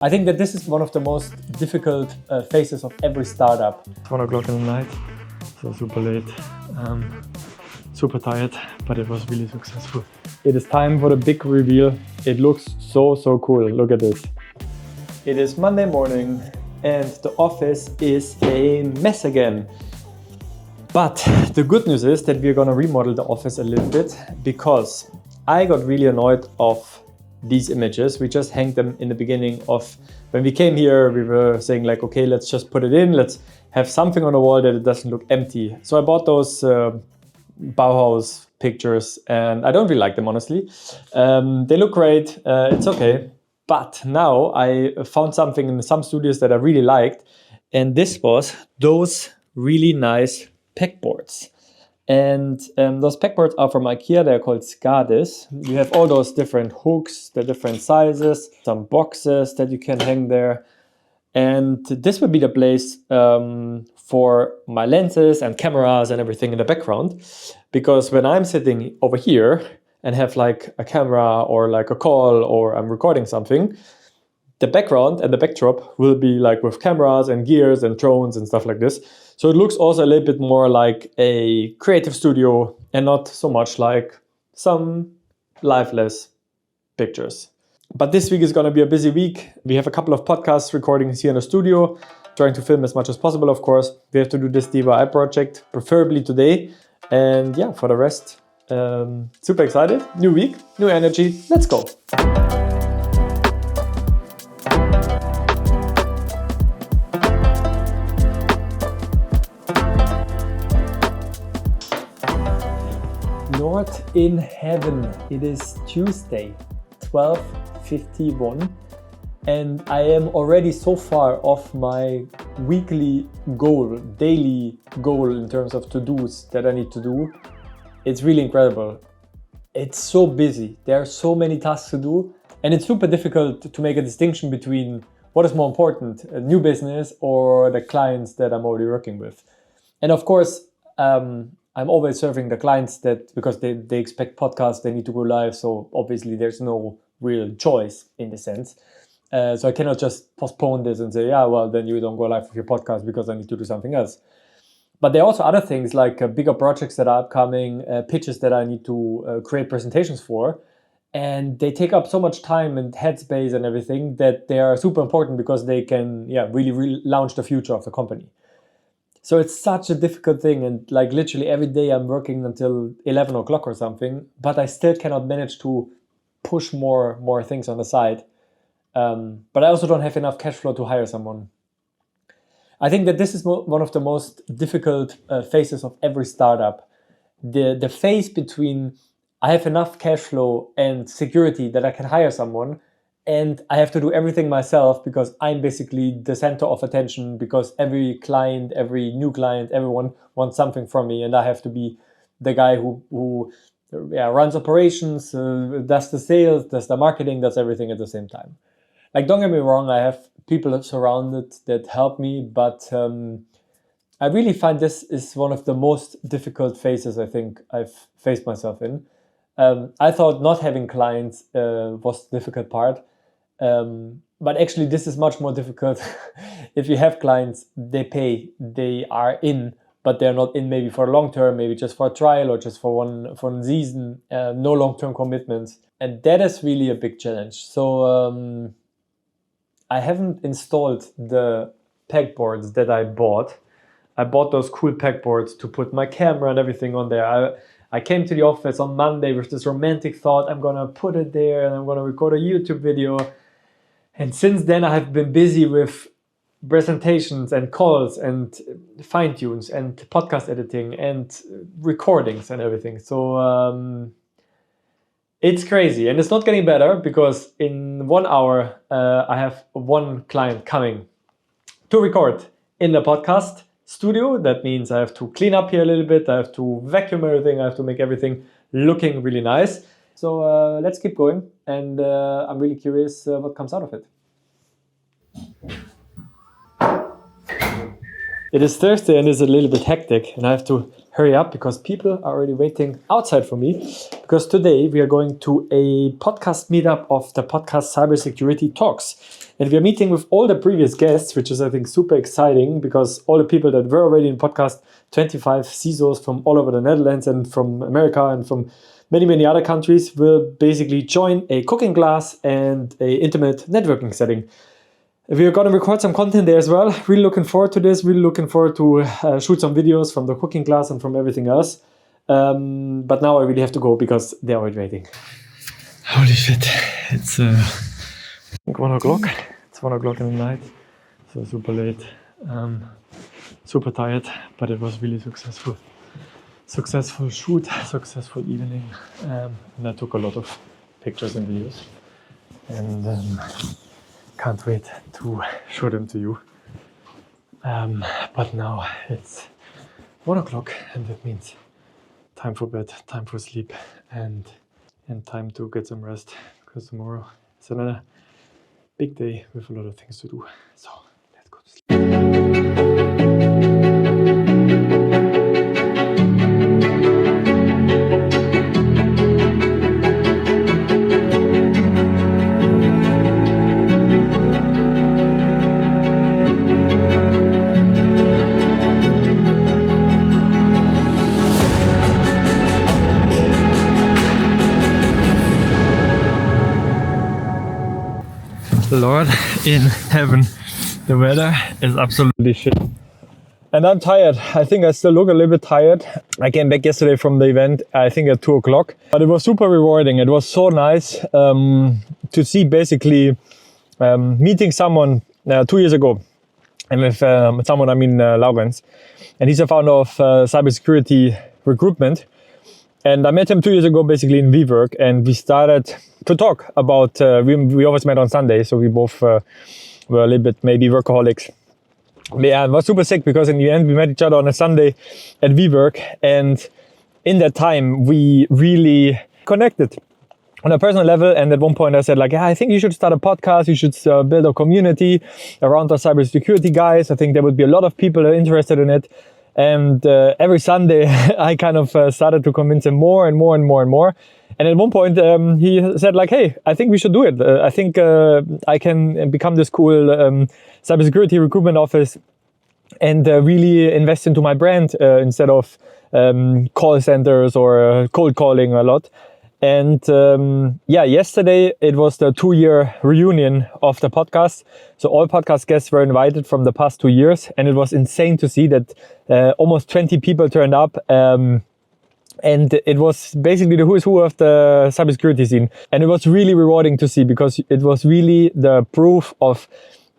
I think that this is one of the most difficult phases of every startup. It's 1 o'clock in the night, so super late, super tired, but it was really successful. It is time for the big reveal. It looks so cool. Look at this. It is Monday morning and the office is a mess again. But the good news is that we're gonna remodel the office a little bit because I got really annoyed of these images. We just hanged them in the beginning of when we came here. We were saying like, okay, let's just put it in. Let's have something on the wall that it doesn't look empty. So I bought those Bauhaus pictures and I don't really like them, honestly. They look great, it's okay. But now I found something in some studios that I really liked. And this was those really nice pegboards. And those pegboards are from IKEA. They're called Skadis. You have all those different hooks, the different sizes, some boxes that you can hang there. And this would be the place for my lenses and cameras and everything in the background. Because when I'm sitting over here and have like a camera or like a call or I'm recording something, the background and the backdrop will be like with cameras and gears and drones and stuff like this. So it looks also a little bit more like a creative studio and not so much like some lifeless pictures. But this week is going to be a busy week. We have a couple of podcast recordings here in the studio, trying to film as much as possible, of course. We have to do this DIY project, preferably today. And yeah, for the rest, super excited. New week, new energy. Let's go. Not in heaven. It is Tuesday, 12:51, and I am already so far off my weekly goal, daily goal in terms of to-dos that I need to do. It's really incredible. It's so busy. There are so many tasks to do, and it's super difficult to make a distinction between what is more important, a new business or the clients that I'm already working with. And of course, I'm always serving the clients that because they expect podcasts, they need to go live. So obviously there's no real choice in the sense. So I cannot just postpone this and say, yeah, well, then you don't go live with your podcast because I need to do something else. But there are also other things like bigger projects that are upcoming, pitches that I need to create presentations for. And they take up so much time and headspace and everything that they are super important because they can really launch the future of the company. So it's such a difficult thing, and like literally every day I'm working until 11 o'clock or something, but I still cannot manage to push more things on the side. But I also don't have enough cash flow to hire someone. I think that this is one of the most difficult phases of every startup. The phase between I have enough cash flow and security that I can hire someone, and I have to do everything myself because I'm basically the center of attention because every client, every new client, everyone wants something from me, and I have to be the guy who runs operations, does the sales, does the marketing, does everything at the same time. Like, don't get me wrong, I have people surrounded that help me, but I really find this is one of the most difficult phases I think I've faced myself in. I thought not having clients was the difficult part. But actually this is much more difficult. If you have clients, they pay, they are in, but they're not in maybe for a long term, maybe just for a trial or just for one season, no long-term commitments. And that is really a big challenge. So I haven't installed the pegboards that I bought. I bought those cool pegboards to put my camera and everything on there. I came to the office on Monday with this romantic thought, I'm gonna put it there and I'm gonna record a YouTube video. And since then I have been busy with presentations and calls and fine tunes and podcast editing and recordings and everything. So it's crazy, and it's not getting better because in 1 hour I have one client coming to record in the podcast studio. That means I have to clean up here a little bit, I have to vacuum everything, I have to make everything looking really nice. So let's keep going, and I'm really curious what comes out of it. It is Thursday and it's a little bit hectic, and I have to hurry up because people are already waiting outside for me. Because today we are going to a podcast meetup of the podcast Cybersecurity Talks. And we are meeting with all the previous guests, which is, I think, super exciting because all the people that were already in podcast, 25 CISOs from all over the Netherlands and from America and from many, many other countries will basically join a cooking class and a intimate networking setting. We are going to record some content there as well. Really looking forward to this. Really looking forward to shoot some videos from the cooking class and from everything else. But now I really have to go because they're already waiting. Holy shit. It's 1 o'clock. It's 1 o'clock in the night. So super late. Super tired, but it was really successful. Successful shoot, successful evening. And I took a lot of pictures and videos. And can't wait to show them to you. But now it's 1 o'clock and that means time for bed, time for sleep and time to get some rest because tomorrow is another big day with a lot of things to do. So let's go to sleep. Lord in heaven, the weather is absolutely shit. And I'm tired. I think I still look a little bit tired. I came back yesterday from the event, I think at 2 o'clock. But it was super rewarding. It was so nice to see basically meeting someone 2 years ago. And with someone, I mean Laurens. And he's a founder of cybersecurity recruitment. And I met him 2 years ago, basically in WeWork, and we started to talk about, we always met on Sunday, so we both were a little bit maybe workaholics. But yeah, it was super sick because in the end we met each other on a Sunday at WeWork, and in that time we really connected on a personal level. And at one point I said like, yeah, I think you should start a podcast, you should build a community around our cybersecurity guys. I think there would be a lot of people interested in it. And every Sunday I kind of started to convince him more and more and more and more. And at one point he said like, hey, I think we should do it. I think I can become this cool cybersecurity recruitment office and really invest into my brand instead of call centers or cold calling a lot. And yeah, yesterday it was the 2-year reunion of the podcast. So all podcast guests were invited from the past 2 years, and it was insane to see that almost 20 people turned up. And it was basically the who's who of the cybersecurity scene. And it was really rewarding to see because it was really the proof of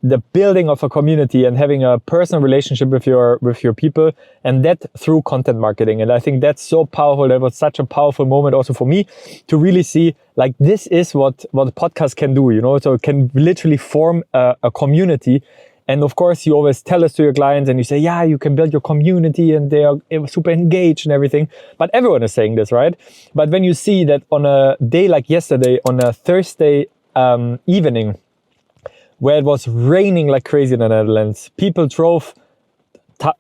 the building of a community and having a personal relationship with your people, and that through content marketing. And I think that's so powerful. That was such a powerful moment also for me to really see like this is what a podcast can do, you know. So it can literally form a community. And of course you always tell this to your clients and you say, yeah, you can build your community and they are super engaged and everything. But everyone is saying this, right? But when you see that on a day like yesterday, on a Thursday evening, where it was raining like crazy in the Netherlands, people drove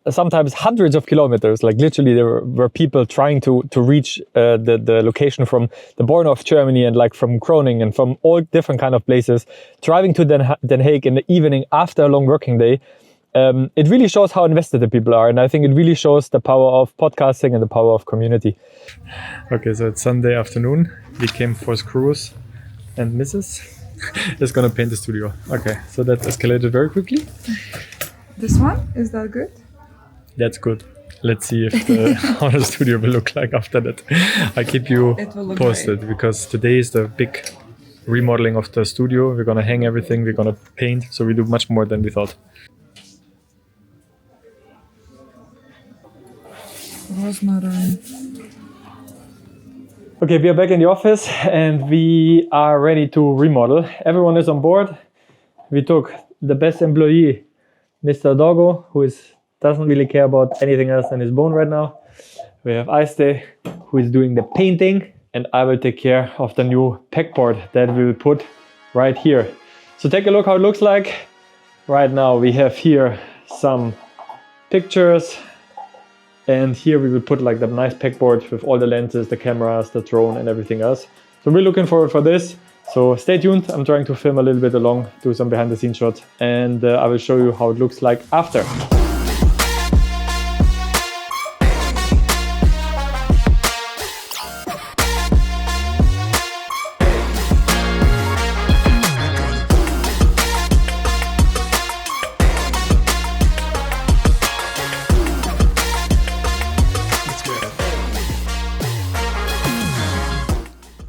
sometimes hundreds of kilometers. Like literally there were people trying to reach the location from the border of Germany and like from Groningen and from all different kind of places, driving to Den Haag in the evening after a long working day. It really shows how invested the people are. And I think it really shows the power of podcasting and the power of community. Okay, so it's Sunday afternoon. We came for screws and Mrs. is gonna paint the studio. Okay, so that escalated very quickly. This one, is that good? That's good. Let's see if how the studio will look like after that. I keep you posted because today is the big remodeling of the studio. We're gonna hang everything, we're gonna paint, so we do much more than we thought. Rosmarin. Okay, we are back in the office and we are ready to remodel. Everyone is on board. We took the best employee, Mr. Doggo, who doesn't really care about anything else than his bone right now. We have Aiste, who is doing the painting, and I will take care of the new pegboard that we will put right here. So take a look how it looks like. Right now we have here some pictures. And here we will put like the nice pegboard with all the lenses, the cameras, the drone and everything else. So we're looking forward for this. So stay tuned. I'm trying to film a little bit along, do some behind the scenes shots, and I will show you how it looks like after.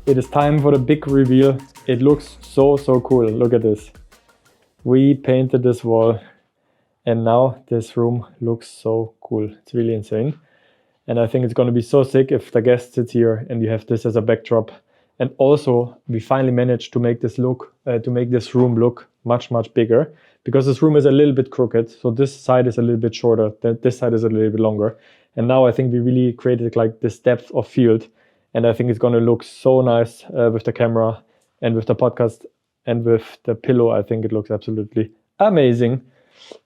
It is time for the big reveal. It looks so cool. Look at this. We painted this wall and now this room looks so cool. It's really insane. And I think it's going to be so sick if the guest sits here and you have this as a backdrop. And also we finally managed to make this room look much bigger, because this room is a little bit crooked. So this side is a little bit shorter, this side is a little bit longer. And now I think we really created like this depth of field. And I think it's going to look so nice with the camera and with the podcast and with the pillow. I think it looks absolutely amazing.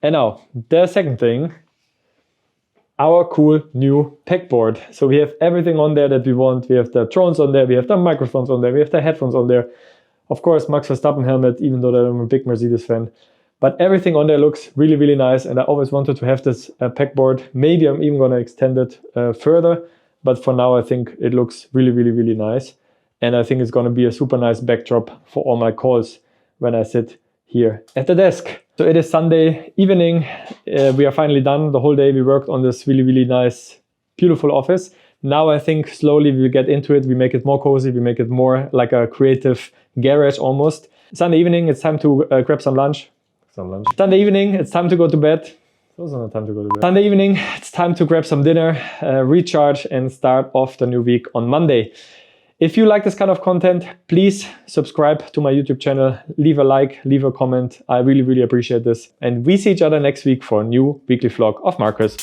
And now, the second thing, our cool new pegboard. So we have everything on there that we want. We have the drones on there. We have the microphones on there. We have the headphones on there. Of course, Max Verstappen helmet, even though I'm a big Mercedes fan. But everything on there looks really nice. And I always wanted to have this pegboard. Maybe I'm even going to extend it further. But for now, I think it looks really nice. And I think it's going to be a super nice backdrop for all my calls when I sit here at the desk. So it is Sunday evening. We are finally done. The whole day we worked on this really nice, beautiful office. Now I think slowly we get into it. We make it more cozy. We make it more like a creative garage almost. Sunday evening, it's time to grab some lunch. Sunday evening, it's time to go to bed. Also not time to go to bed. Sunday evening, it's time to grab some dinner, recharge, and start off the new week on Monday. If you like this kind of content, please subscribe to my YouTube channel, leave a like, leave a comment. I really appreciate this. And we see each other next week for a new weekly vlog of Marcus.